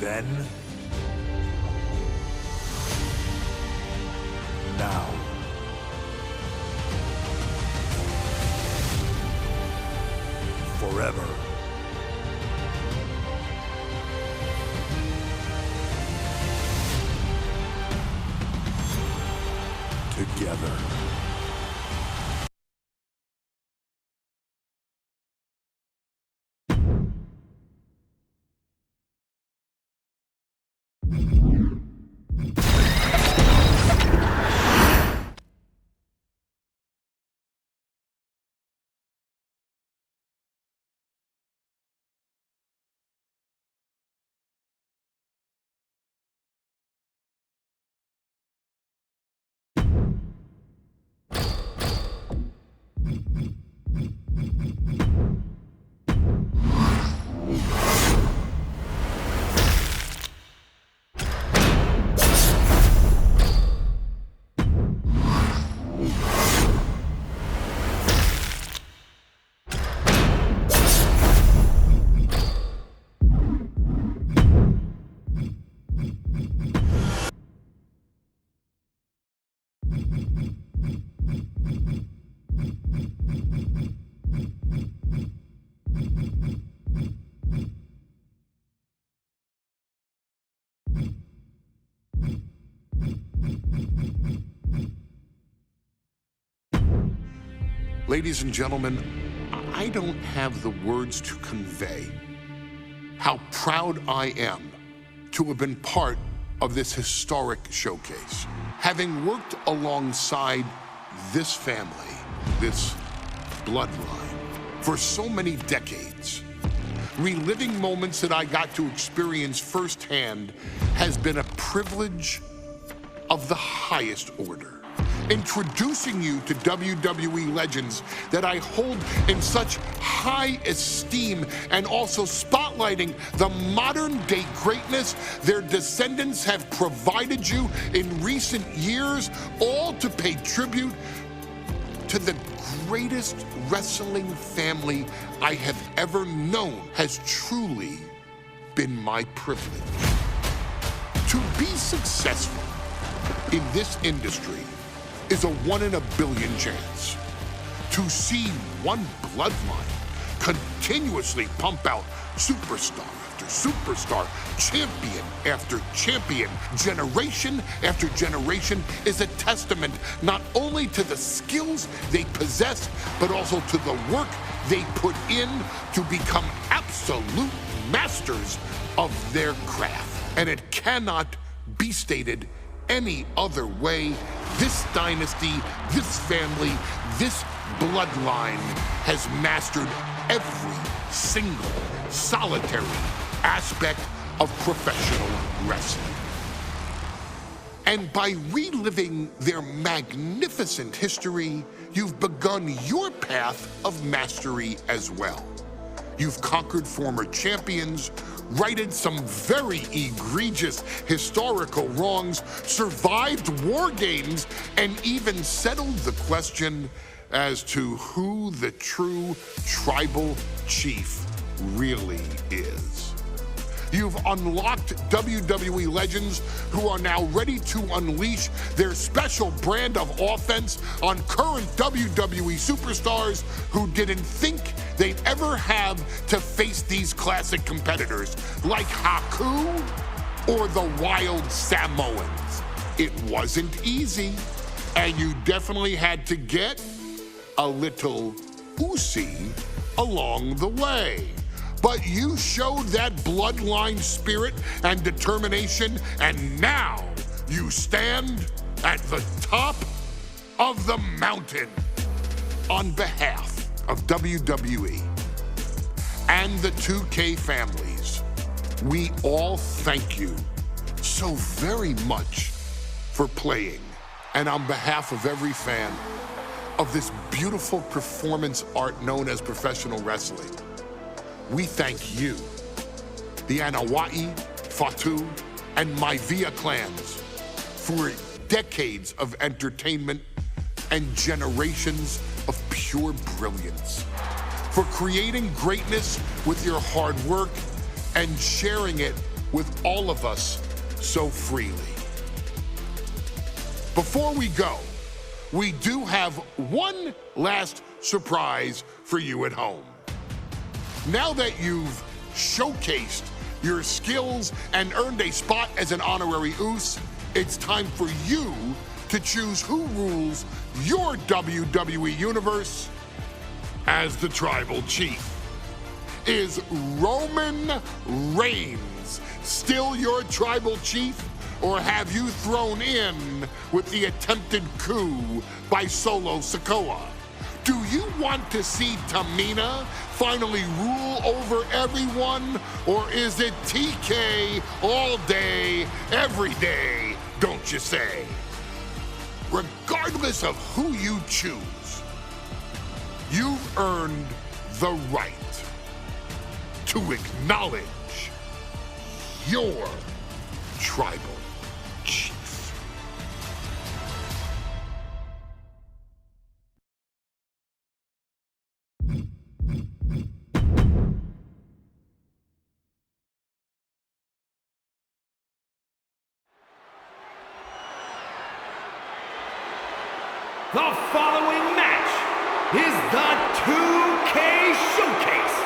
Then, now, forever. Together. Ladies and gentlemen, I don't have the words to convey how proud I am to have been part of this historic showcase. Having worked alongside this family, this bloodline, for so many decades, reliving moments that I got to experience firsthand has been a privilege of the highest order. Introducing you to WWE legends that I hold in such high esteem, and also spotlighting the modern day greatness their descendants have provided you in recent years, all to pay tribute to the greatest wrestling family I have ever known, has truly been my privilege. To be successful in this industry is a 1 in a billion chance. To see one bloodline continuously pump out superstar after superstar, champion after champion, generation after generation, is a testament not only to the skills they possess, but also to the work they put in to become absolute masters of their craft. And it cannot be stated any other way. This dynasty, this family, this bloodline has mastered every single solitary aspect of professional wrestling. And by reliving their magnificent history, you've begun your path of mastery as well. You've conquered former champions, righted some very egregious historical wrongs, survived war games, and even settled the question as to who the true tribal chief really is. You've unlocked WWE legends who are now ready to unleash their special brand of offense on current WWE superstars who didn't think they'd ever have to face these classic competitors like Haku or the Wild Samoans. It wasn't easy, and you definitely had to get a little oozy along the way. But you showed that bloodline spirit and determination, and now you stand at the top of the mountain. On behalf of WWE and the 2K families, we all thank you so very much for playing. And on behalf of every fan of this beautiful performance art known as professional wrestling, we thank you, the Anawai, Fatu, and Maivia clans, for decades of entertainment and generations of pure brilliance, for creating greatness with your hard work and sharing it with all of us so freely. Before we go, we do have one last surprise for you at home. Now that you've showcased your skills and earned a spot as an honorary Uce, it's time for you to choose who rules your WWE Universe as the Tribal Chief. Is Roman Reigns still your Tribal Chief, or have you thrown in with the attempted coup by Solo Sikoa? Do you want to see Tamina finally rule over everyone, or is it TK all day, every day, don't you say? Regardless of who you choose, you've earned the right to acknowledge your Tribal Chief. The following match is the 2K Showcase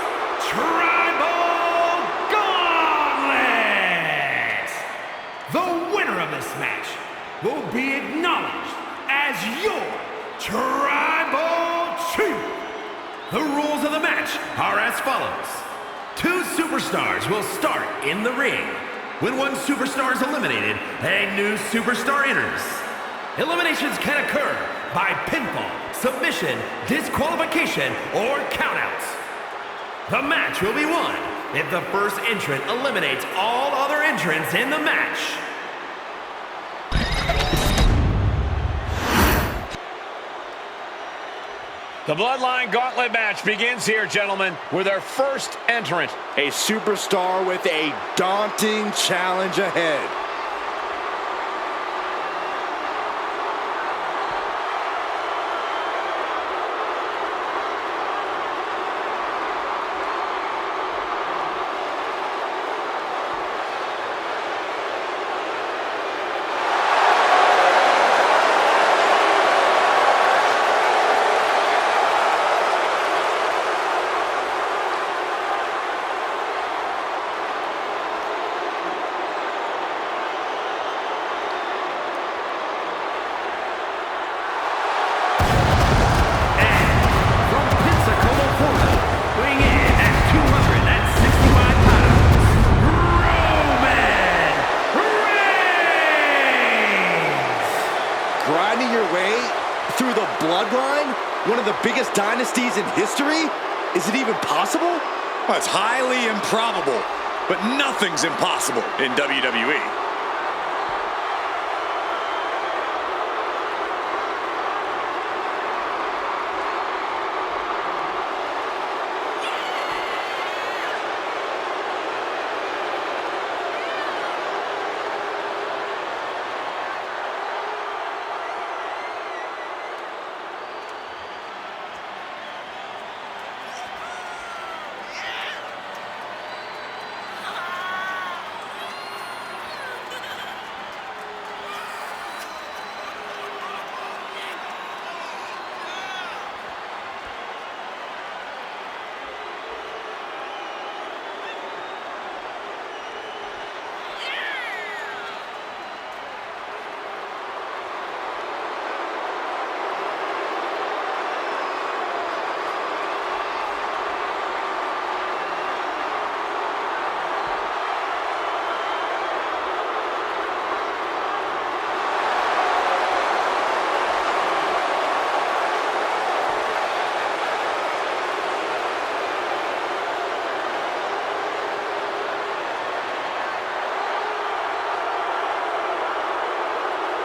Tribal Gauntlet. The winner of this match will be acknowledged as your Tribal Chief. The rules of the match are as follows. 2 superstars will start in the ring. When one superstar is eliminated, a new superstar enters. Eliminations can occur by pinfall, submission, disqualification, or countouts. The match will be won if the first entrant eliminates all other entrants in the match. The BloodLine Gauntlet match begins here, gentlemen, with our first entrant. A superstar with a daunting challenge ahead. Grinding your way through the BloodLine, one of the biggest dynasties in history? Is it even possible? Well, it's highly improbable, but nothing's impossible in WWE.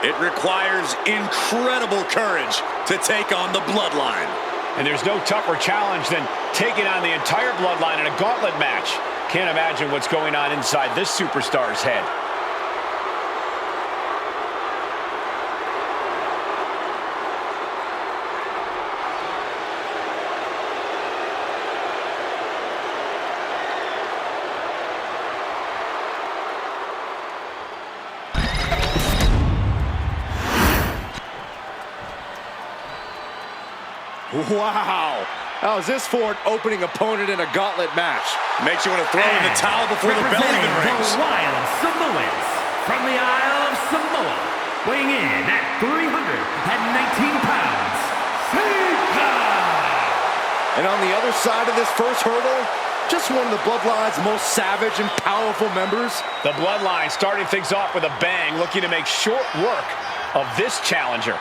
It requires incredible courage to take on the BloodLine. And there's no tougher challenge than taking on the entire BloodLine in a gauntlet match. Can't imagine what's going on inside this superstar's head. Wow. How's this for an opening opponent in a gauntlet match? Makes you want to throw in the towel before the bell even rings. The Wild Samoans from the Isle of Samoa, weighing in at 319 pounds, Sika! And on the other side of this first hurdle, just one of the Bloodline's most savage and powerful members. The Bloodline starting things off with a bang, looking to make short work of this challenger.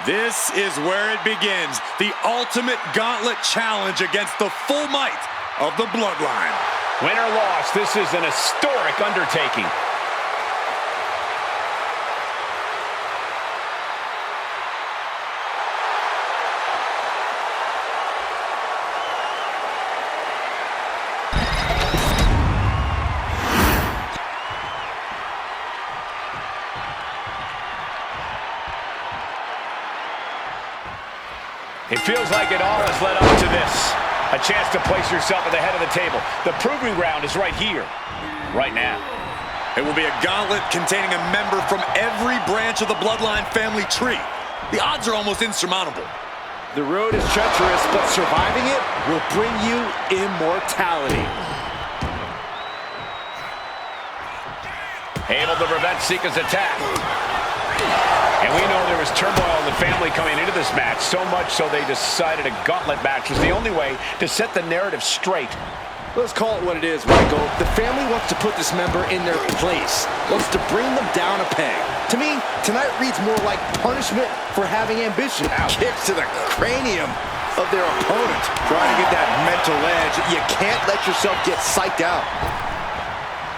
This is where it begins. The ultimate gauntlet challenge against the full might of the Bloodline. Win or loss, this is an historic undertaking. It feels like it all has led up to this. A chance to place yourself at the head of the table. The proving ground is right here, right now. It will be a gauntlet containing a member from every branch of the Bloodline family tree. The odds are almost insurmountable. The road is treacherous, but surviving it will bring you immortality. Able to prevent Sika's attack. And we know there was turmoil in the family coming into this match, so much so they decided a gauntlet match was the only way to set the narrative straight. Let's call it what it is, Michael. The family wants to put this member in their place, wants to bring them down a peg. To me, tonight reads more like punishment for having ambition. Kicks to the cranium of their opponent. Trying to get that mental edge. You can't let yourself get psyched out.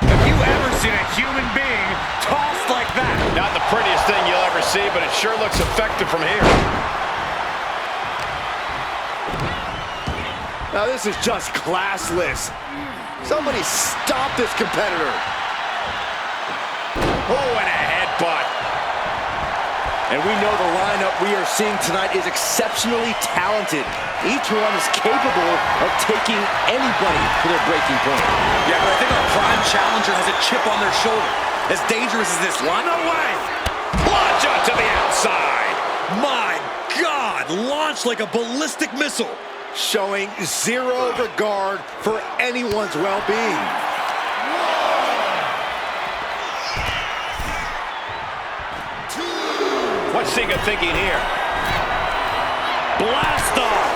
Have you ever seen a human being tossed like that? Not the prettiest thing you'll ever see, but it sure looks effective from here. Now this is just classless. Somebody stop this competitor. Oh, and a headbutt. And we know the lineup we are seeing tonight is exceptionally talented. Each one is capable of taking anybody to their breaking point. Yeah, but I think our prime challenger has a chip on their shoulder. As dangerous as this line. No way! Launch out to the outside. My God! Launched like a ballistic missile. Showing zero regard for anyone's well-being. What's Sika thinking here? Blast off!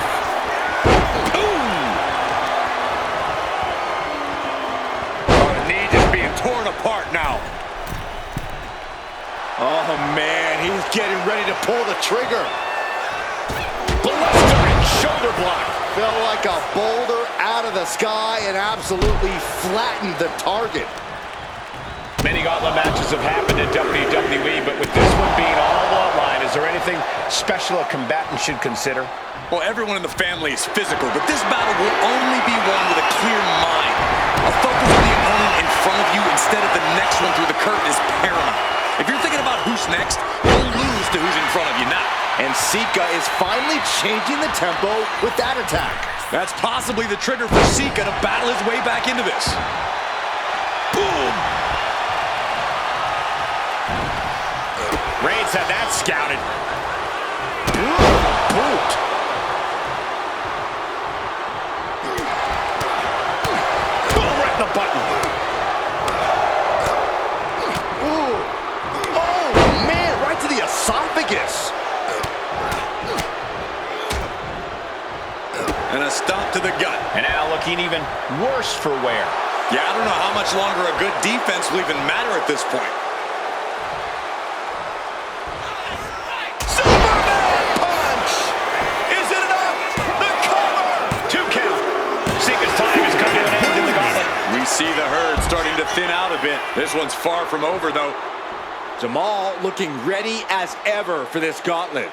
Boom! Oh, the knee just being torn apart now. Oh man, he's getting ready to pull the trigger. Blistering shoulder block. Fell like a boulder out of the sky and absolutely flattened the target. Many gauntlet matches have happened in WWE, but with this one being all Bloodline, is there anything special a combatant should consider? Well, everyone in the family is physical, but this battle will only be won with a clear mind. A focus on the opponent in front of you instead of the next one through the curtain is paramount. If you're thinking about who's next, you'll lose to who's in front of you now. And Sika is finally changing the tempo with that attack. That's possibly the trigger for Sika to battle his way back into this. Boom! Reigns had that scouted. Boot. Boom, right in the button. Ooh. Oh, man, right to the esophagus. And a stomp to the gut. And now looking even worse for wear. Yeah, I don't know how much longer a good defense will even matter at this point. See the herd starting to thin out a bit. This one's far from over, though. Jamal looking ready as ever for this gauntlet.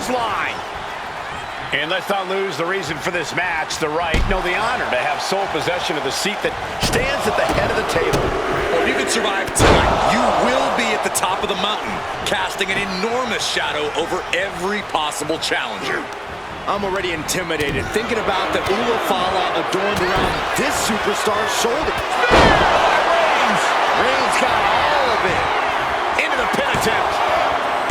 clothesline. And let's not lose the reason for this match, the right, no, the honor to have sole possession of the seat that stands at the head of the table. Well, if you can survive tonight, you will be at the top of the mountain, casting an enormous shadow over every possible challenger. I'm already intimidated, thinking about the Ulafala adorned around this superstar's shoulder. Reigns got all of it. Into the pin attempt.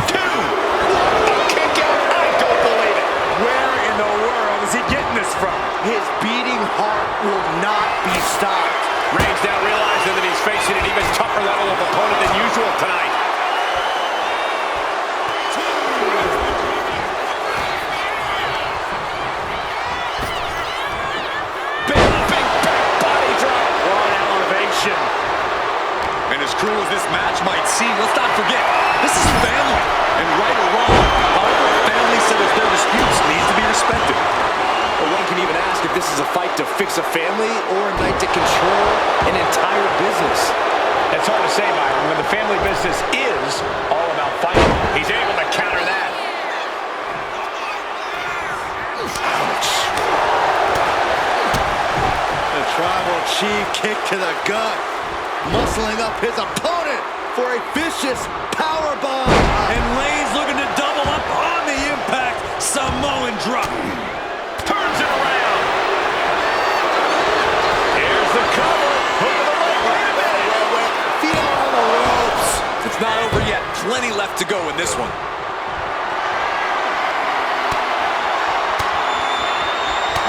2. A kick out. I don't believe it. Where in the world is he getting this from? His beating heart will not be stopped. Reigns now realizing that he's facing an even tougher level of opponent than usual tonight. Big body drop. What elevation. And as cruel as this match might seem, let's not forget, this is family. And right or wrong, however a family settles their disputes needs to be respected. Well, one can even ask if this is a fight to fix a family or a night to control an entire business. It's hard to say, Byron, when the family business is all about fighting. He's able to counter that. Ouch. The tribal chief kick to the gut, muscling up his opponent for a vicious powerbomb. And Reigns looking to double up on the impact. Samoan drop. Turns it around. Here's the cover. Hook of the leg. Wait. Feet out on the ropes. It's not over yet. Plenty left to go in this one.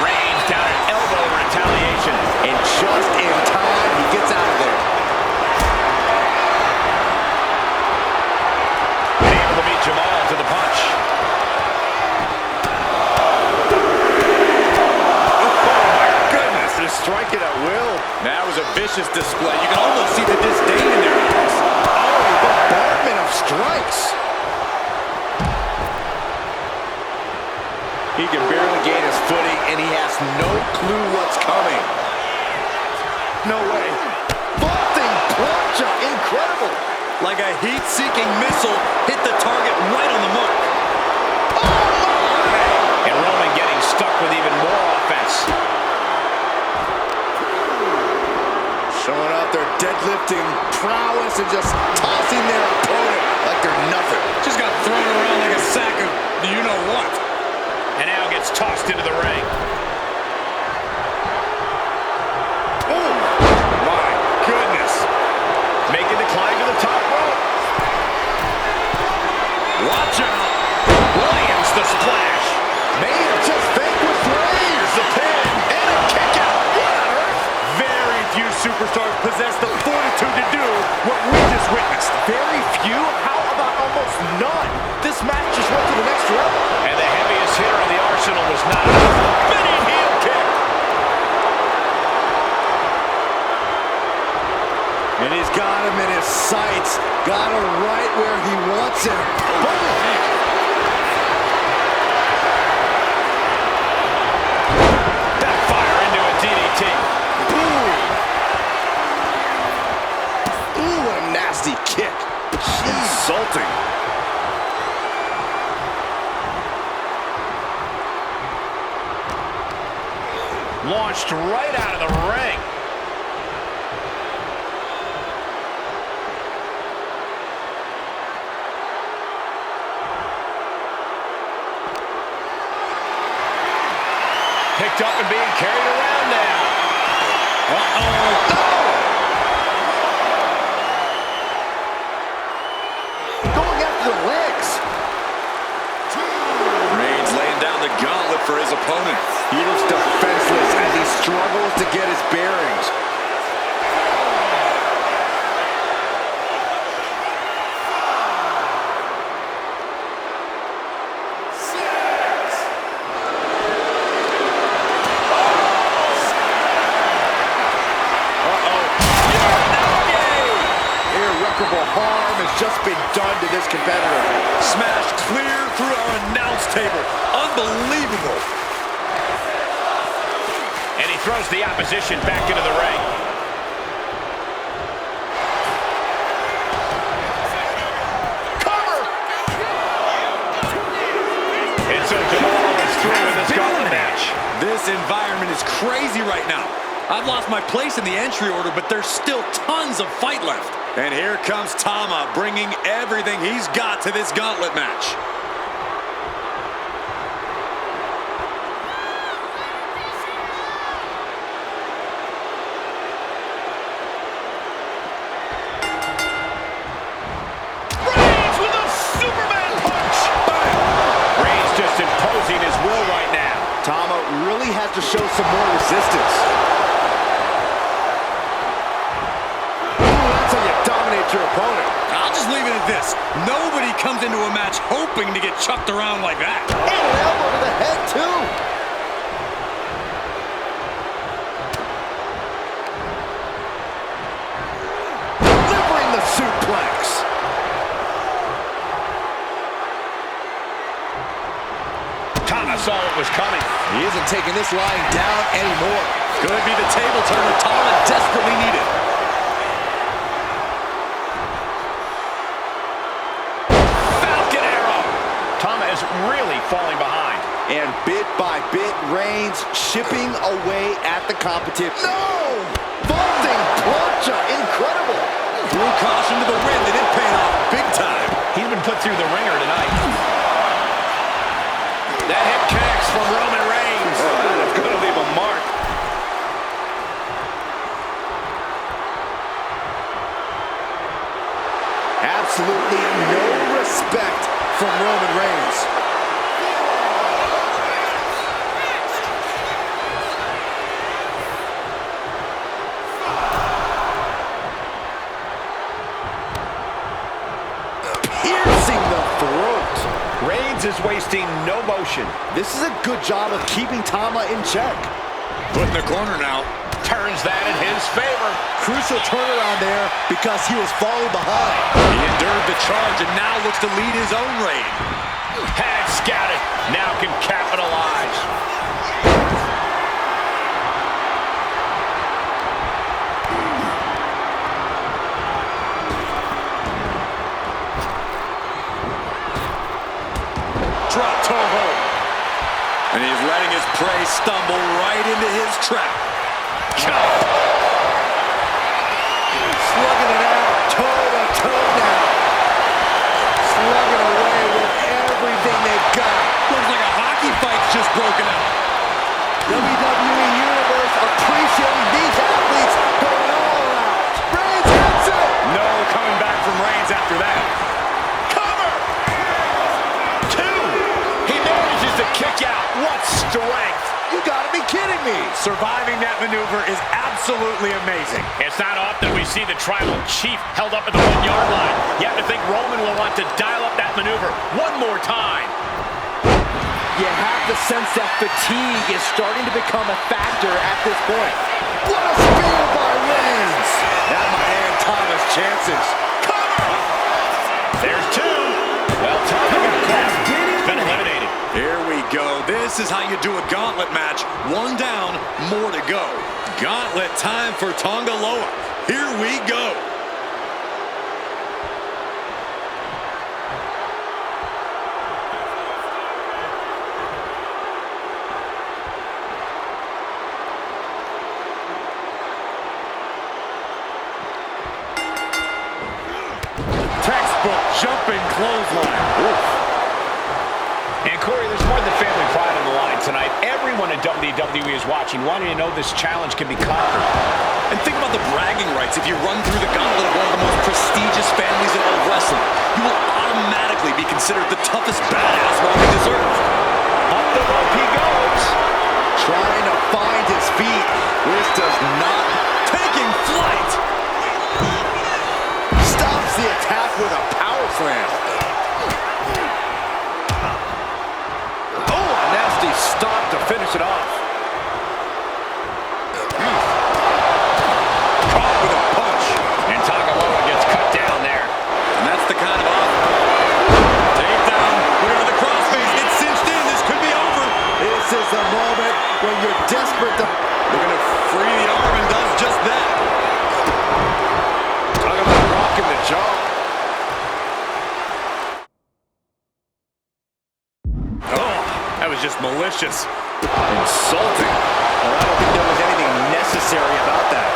Reigns down an elbow in retaliation. And just in time, he gets out of there. And able to beat Jamal to the punch. Striking at will. That was a vicious display. You can almost see the disdain in their eyes. Oh, bombardment of strikes. He can barely gain his footing, and he has no clue what's coming. No way. Vaulting plancha, incredible. Like a heat-seeking missile, hit the target right on the mark. Oh, my! And Roman getting stuck with even more offense. Showing out their deadlifting prowess and just tossing their opponent like they're nothing. Just got thrown around like a sack of you-know-what. And now gets tossed into the ring. Oh, my goodness. Making the climb to the top rope. Watch out. Lands the splash. May have just vanquished Reigns. The pin. And a kick out. What on earth? Very few superstars possess the fortitude to do what we just witnessed. Very few? How about almost none? This match just went to the next level. And the heaviest hitter in the arsenal was not enough. Spinning heel kick. And he's got him in his sights. Got him right where he wants him. Boom! Backfire into a DDT. Ooh, what a nasty kick. Insulting. Launched right out of the ring. Picked up and being carried around now. Uh-oh. Going after the legs. Reigns laying down the gauntlet for his opponent. He looks defenseless as he struggles to get his bearings. Irreparable harm has just been done to this competitor. Smashed clear through our announce table. Unbelievable. And he throws the opposition back into the ring. Cover! And so Jamal is through with this gauntlet match. This environment is crazy right now. I've lost my place in the entry order, but there's still tons of fight left. And here comes Tama, bringing everything he's got to this gauntlet match. Tama really has to show some more resistance. Ooh, that's how you dominate your opponent. I'll just leave it at this. Nobody comes into a match hoping to get chucked around like that. And an elbow to the head, too. Delivering the suplex. Saw what was coming. He isn't taking this lying down anymore. Could be the table turner Tama desperately needed. Falcon arrow. Tama is really falling behind. And bit by bit, Reigns chipping away at the competition. No! Vaulting plancha, incredible. Threw caution to the wind and it paid off big time. He's been put through the ringer tonight. That hip connects from Roman Reigns. Oh, that is going to leave a mark. Absolutely no respect from Roman Reigns. Piercing the throat. Reigns is wasting no motion. This is a good job of keeping Tama in check. Put in the corner now. Turns that in his favor. Crucial turnaround there because he was falling behind. He endured the charge and now looks to lead his own reign. Had scouted. Now can capitalize. Drop toe hold. And he's letting his prey stumble right into his trap. Slugging it out, toe-to-toe now. Slugging away with everything they've got. Looks like a hockey fight's just broken out. WWE Universe appreciating these athletes going all out. Reigns hits it. No coming back from Reigns after that. Kick out. What strength. You gotta be kidding me. Surviving that maneuver is absolutely amazing. It's not often we see the tribal chief held up at the 1-yard line. You have to think Roman will want to dial up that maneuver one more time. You have to sense that fatigue is starting to become a factor at this point. What a spear by Reigns. That might end Tama's chances. Cover. There's two. Well, Tama got caught. He's been eliminated. Here we go. This is how you do a gauntlet match. One down, more to go. Gauntlet time for Tonga Loa. Here we go. Textbook jumping clothesline. Oof. And Corey, there's more than family pride on the line tonight. Everyone in WWE is watching, wanting to know this challenge can be conquered. And think about the bragging rights. If you run through the gauntlet of one of the most prestigious families in all of wrestling, you will automatically be considered the toughest badass walking this earth. Up the rope he goes. Trying to find his feet. This does not. Taking flight. Stops the attack with a power slam. Stop to finish it off. Caught with a punch. And Tonga Loa gets cut down there. And that's the kind of off. Take down. Look at the crossface. That was just malicious. Insulting. Well, I don't think there was anything necessary about that.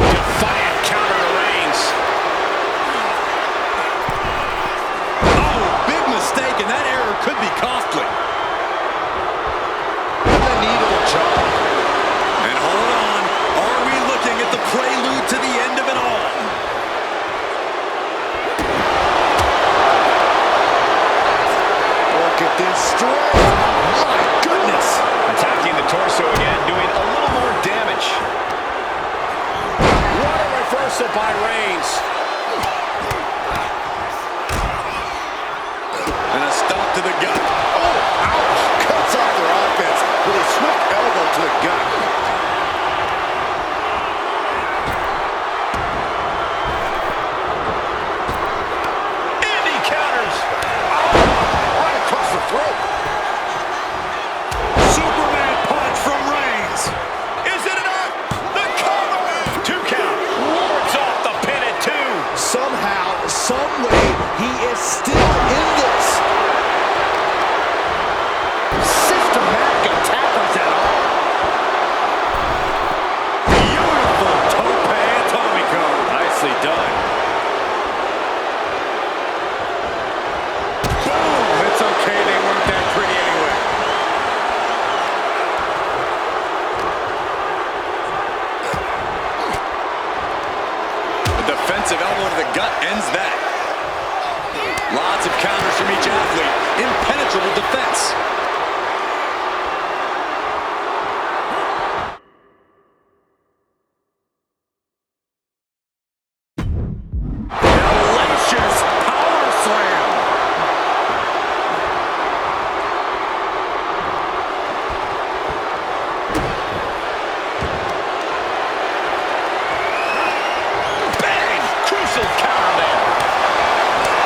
Defiant counter to Reigns. Oh, big mistake, and that error could be costly. The knee to the jaw. And hold on, are we looking at the prelude to the end of it all? Look at this strength. My goodness. Attacking the torso again, doing a little more damage. What a reversal by Reigns. And a stop to the gut. Oh, ouch. Cuts off their offense with a swift elbow to the gut. And he counters. Right across the throat. Superman punch from Reigns. Is it enough? The cover. 2 count. Wards off the pin at 2. Somehow, some way, he is still in this. Systematic attack on that arm. Beautiful tope atomico. Nicely done. Boom. It's okay, they weren't that pretty anyway. A defensive elbow to the gut ends that. Lots of counters from each athlete. Impenetrable defense. Hellacious power slam. Bang! Crucial counter there.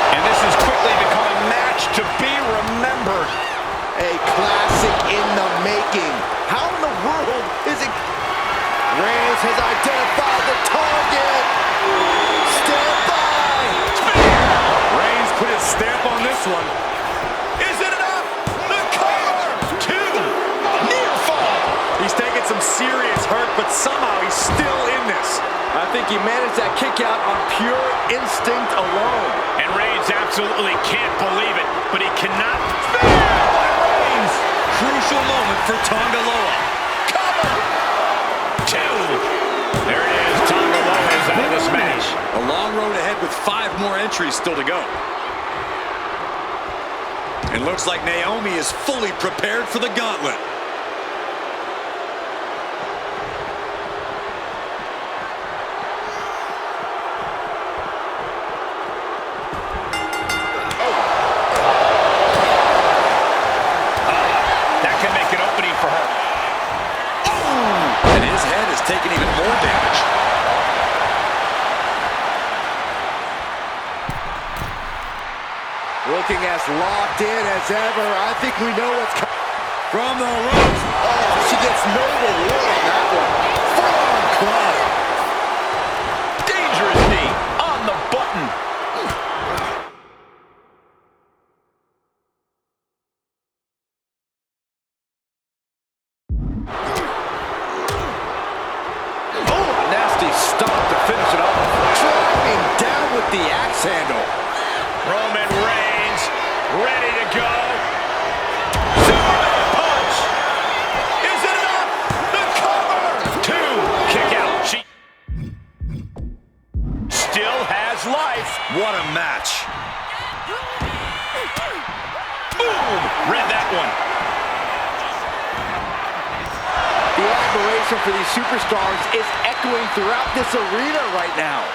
And this has quickly become a match to be remembered. A classic in the making. How in the world is it? Reigns has identified the target. Stand by. Reigns put his stamp on this one. Is it enough? The cover! 2. Near fall. He's taking some serious hurt, but somehow he's still in this. I think he managed that kick out on pure instinct alone. And Reigns absolutely can't believe it, but he cannot. Spear by Reigns. Crucial moment for Tonga Loa. Cover. 2. There it is. Tonga Loa is out of this match. A long road ahead with 5 more entries still to go. It looks like Naomi is fully prepared for the gauntlet. That can make an opening for her. And his head has taken even more damage. Looking as locked in as ever. I think we know what's coming. From the ropes. Oh, she gets no reward on that one. Forearm club. Dangerous knee on the button. Oh, nasty stop to finish it off. Driving down with the axe handle. Roman Reigns ready to go. Superman punch. Is it enough? The cover. 2. Kick out. She still has life. What a match. Boom. Read that one. The admiration for these superstars is echoing throughout this arena right now.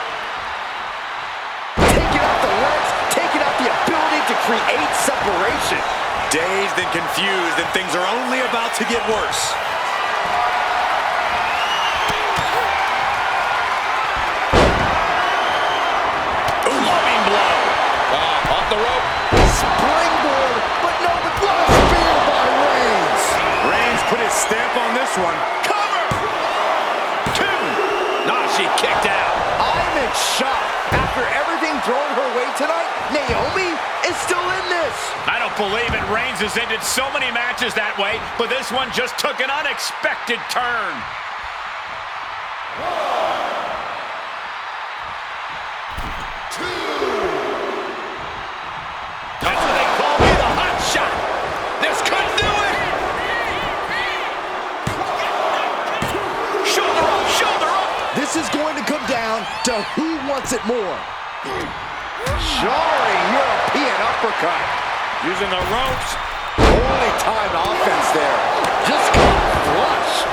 Taking out the legs, taking out the ability to create separation. Dazed and confused, and things are only about to get worse. Loving blow. Off the rope. Springboard, but no, but what a spear by Reigns. Reigns put his stamp on this one. Cover. 2. Nah, she kicked out. I'm in shock. After everything thrown her way tonight, Naomi is still in this. I don't can't believe it. Reigns has ended so many matches that way, but this one just took an unexpected turn. That's what they call me, the hot shot. This could do it. Shoulder up, shoulder up. This is going to come down to who wants it more. Jarring European uppercut. Using the ropes. Only timed offense there. Just got flush.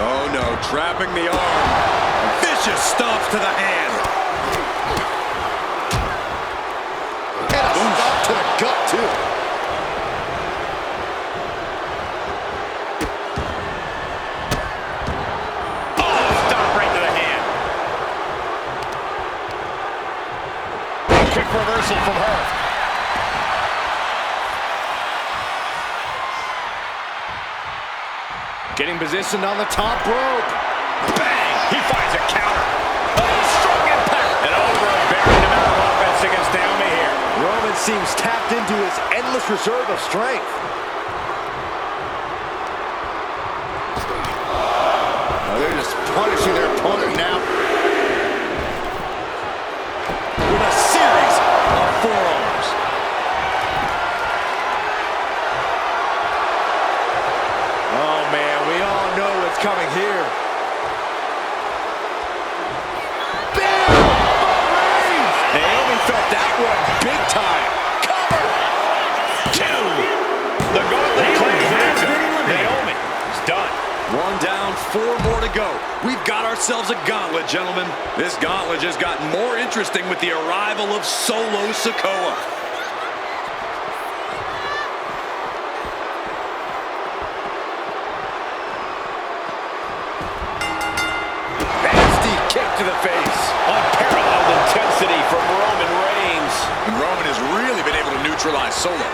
Oh no, trapping the arm. Vicious stomps to the hand. And a stomp to the gut, too. Oh, stomp right to the hand. A quick reversal from her. Getting positioned on the top rope. Bang! He finds a counter. Oh, strong impact. And over a barren amount of offense against Naomi here. Roman seems tapped into his endless reserve of strength. Oh, they're just punishing their opponent now. With a series of forearms. Oh, man, we all know what's coming here. Naomi felt that one big time. Cover! Two. The gauntlet claims victor. Naomi is done. One down, 4 more to go. We've got ourselves a gauntlet, gentlemen. This gauntlet just got more interesting with the arrival of Solo Sikoa. Nasty kick to the face. Unparalleled intensity from Roman Reigns. And Roman has really been able to neutralize Solo.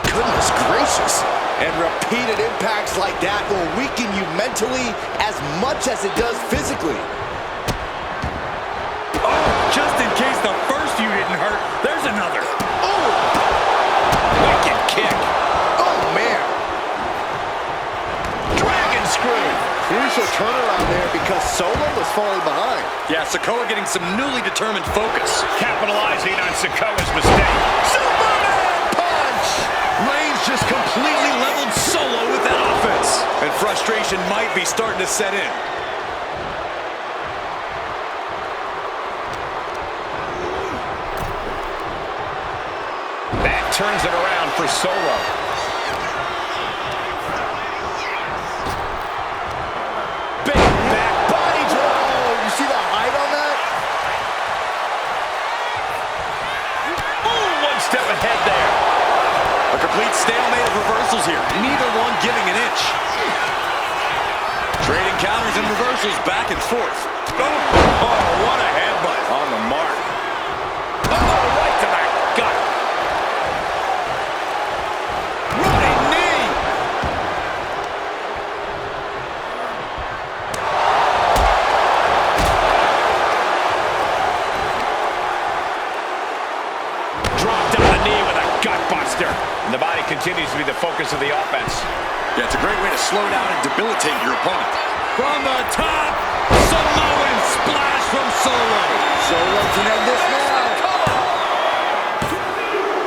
Goodness gracious. And repeated impacts like that will weaken you mentally as much as it does physically. Oh, just in case the first few didn't hurt, there's another. Oh! Wicked kick. Oh, man. Dragon screw. Crucial turnaround there because Solo was falling behind. Yeah, Sikoa getting some newly determined focus. Capitalizing on Sikoa's mistake. Superman punch! Reigns just completely leveled Solo with that offense. And frustration might be starting to set in. That turns it around for Solo. Big back body drop. You see the height on that? Ooh, one step ahead there. A complete stalemate of reversals here. Neither one giving an inch. Trading counters and reversals back and forth. Oh, what a headbutt. On the mark. Oh, right to the gut. Running knee. Dropped on the knee with a gut buster. And the body continues to be the focus of the offense. Yeah, it's a great way to slow down and debilitate your opponent. From the top, Samoan splash from Solo. Solo can end this now.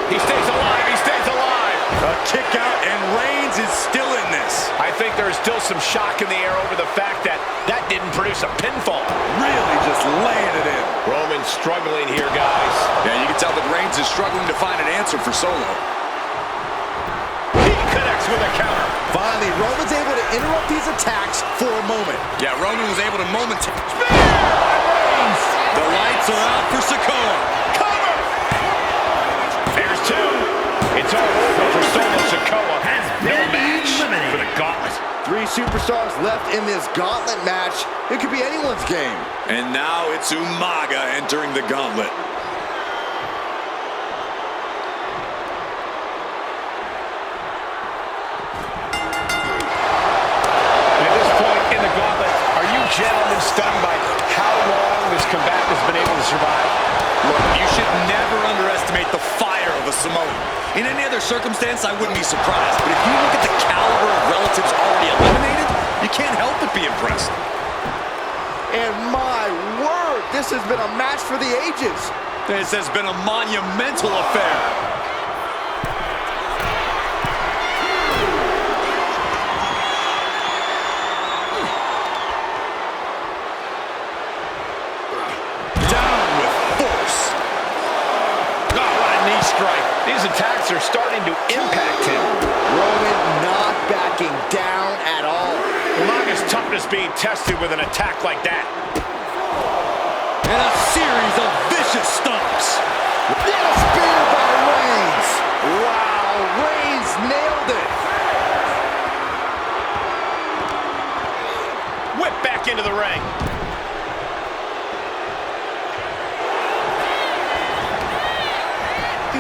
He stays alive. He stays alive. A kick out, and Reigns is still in this. I think there is still some shock in the air over the fact that that didn't produce a pinfall. Really just laying it in. Roman struggling here, guys. Yeah, you can tell that Reigns is struggling to find an answer for Solo. He connects with a counter. Finally, Roman's able to interrupt these attacks for a moment. Yeah, Roman was able to Spear by Reigns. The lights are out for Sikoa. Cover. There's two. It's all over for Solo Sikoa. Has No been match eliminated. for the gauntlet. 3 superstars left in this gauntlet match. It could be anyone's game. And now it's Umaga entering the gauntlet. At this point in the gauntlet, are you gentlemen stunned by how long this combatant has been able to survive. Look, you should never underestimate the fire of a Samoan. In any other circumstance, I wouldn't be surprised. But if you look at the caliber of relatives already eliminated, you can't help but be impressed. And my word, this has been a match for the ages. This has been a monumental affair. Down with force. Oh, what a knee strike. These attacks are starting to impact him. Roman not backing down at all. Umaga's toughness being tested with an attack like that. And a series of vicious stomps. What a spear by Reigns. Wow, Reigns nailed it. Whip back into the ring.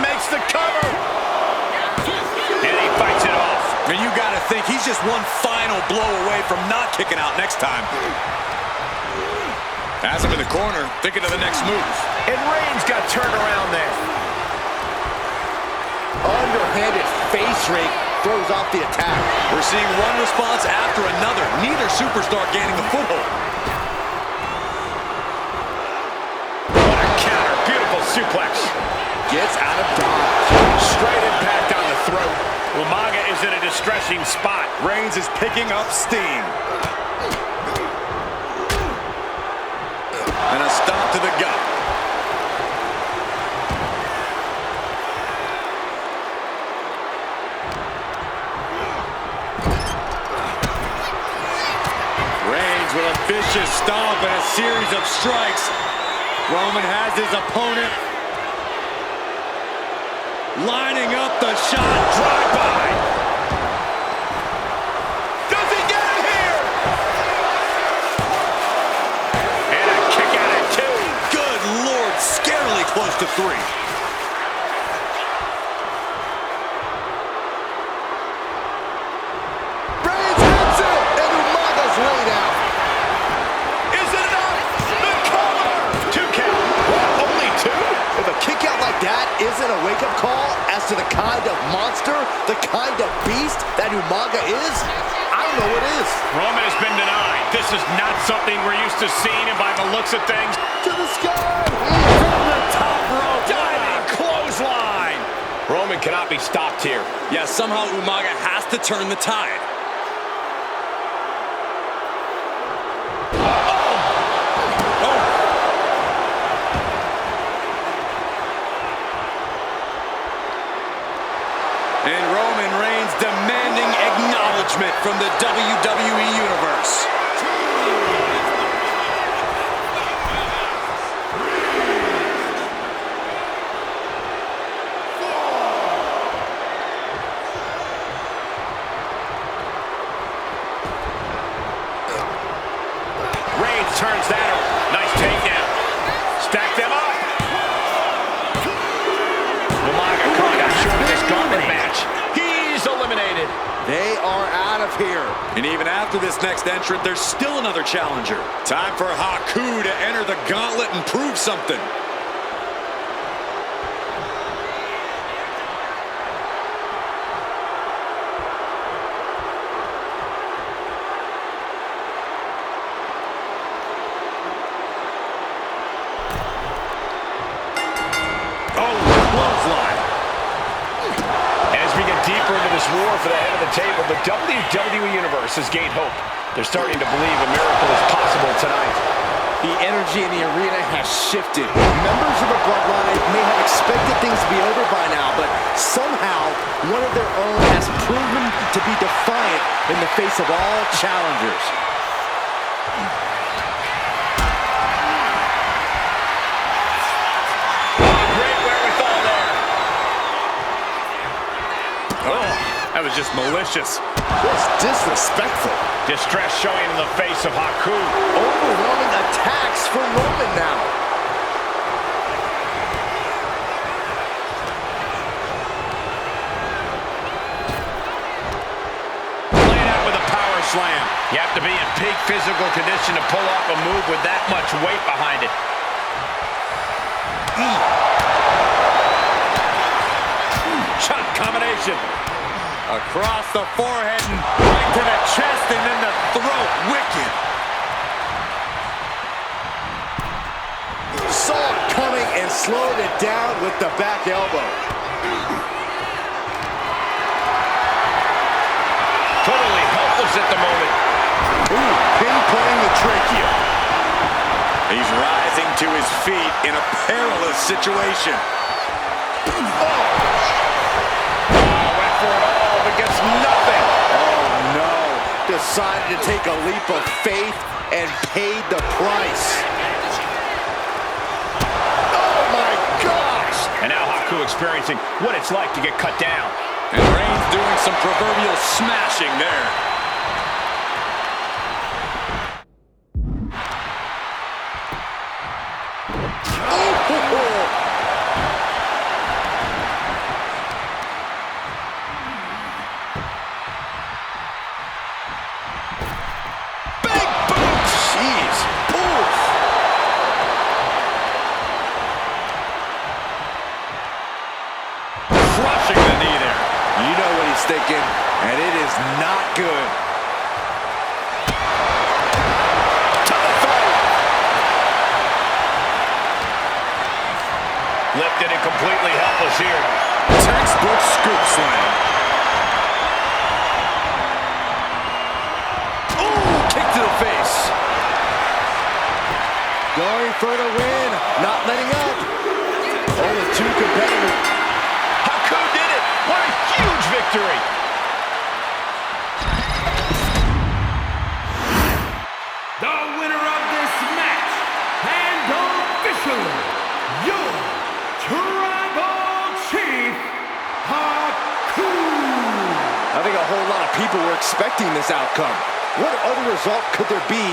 Makes the cover. And he fights it off. And you gotta think he's just one final blow away from not kicking out next time. Has him in the corner, thinking of the next move. And Reigns got turned around there. Underhanded face rake throws off the attack. We're seeing one response after another. Neither superstar gaining a foothold. What a counter. Beautiful suplex. Gets out of dodge. Straight impact on the throat. Umaga is in a distressing spot. Reigns is picking up steam. And a stomp to the gut. Reigns with a vicious stomp and a series of strikes. Roman has his opponent lining up the shot. Drive-by. Does he get it here? And a kick out at 2. Good Lord, scarily close to 3. Reigns hits it, and Umaga's laid out. Is it enough? The cover. 2 count. What? Only 2? If a kick out like that isn't a wake-up call as to the kind of monster, the kind of beast that Umaga is, I don't know what is. Roman has been denied. This is not something we're used to seeing, and by the looks of things, To the sky! From the top rope! diving clothesline. Roman cannot be stopped here. Yeah, somehow Umaga has to turn the tide. And Roman Reigns demanding acknowledgement from the WWE Universe. Reigns turns that over. Nice takedown. Stack them up. Umaga coming up short of this gauntlet match. He's eliminated. They are out of here. And even after this next entrant, there's still another challenger. Time for Haku to enter the gauntlet and prove something. This war for the head of the table, the WWE Universe has gained hope. They're starting to believe a miracle is possible tonight. The energy in the arena has shifted. Members of the BloodLine may have expected things to be over by now, but somehow one of their own has proven to be defiant in the face of all challengers. Great wherewithal there. Oh, that was just malicious. Just disrespectful. Distress showing in the face of Haku. Overwhelming attacks from Roman now. Laid out with a power slam. You have to be in peak physical condition to pull off a move with that much weight behind it. Shot combination. Across the forehead and right to the chest and then the throat. Wicked. Saw it coming and slowed it down with the back elbow. Totally helpless at the moment. Ooh, pinpointing the trachea. He's rising to his feet in a perilous situation. Went for it all, but gets nothing. Oh no, decided to take a leap of faith and paid the price. Oh my gosh! And now Haku experiencing what it's like to get cut down. And Reigns doing some proverbial smashing there. Crushing the knee there. You know what he's thinking, and it is not good. Lifted and completely helpless here. Textbook scoop slam. Ooh, kick to the face. Going for the win, not letting up. Only two competitors. Haku did it. What a huge victory. The winner of this match, and officially, your Tribal Chief, Haku. I think a whole lot of people were expecting this outcome. What other result could there be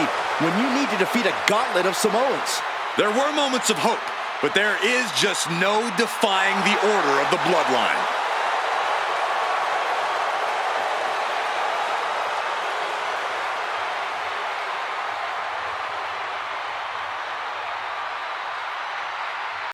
when you need to defeat a gauntlet of Samoans? There were moments of hope, but there is just no defying the order of the Bloodline.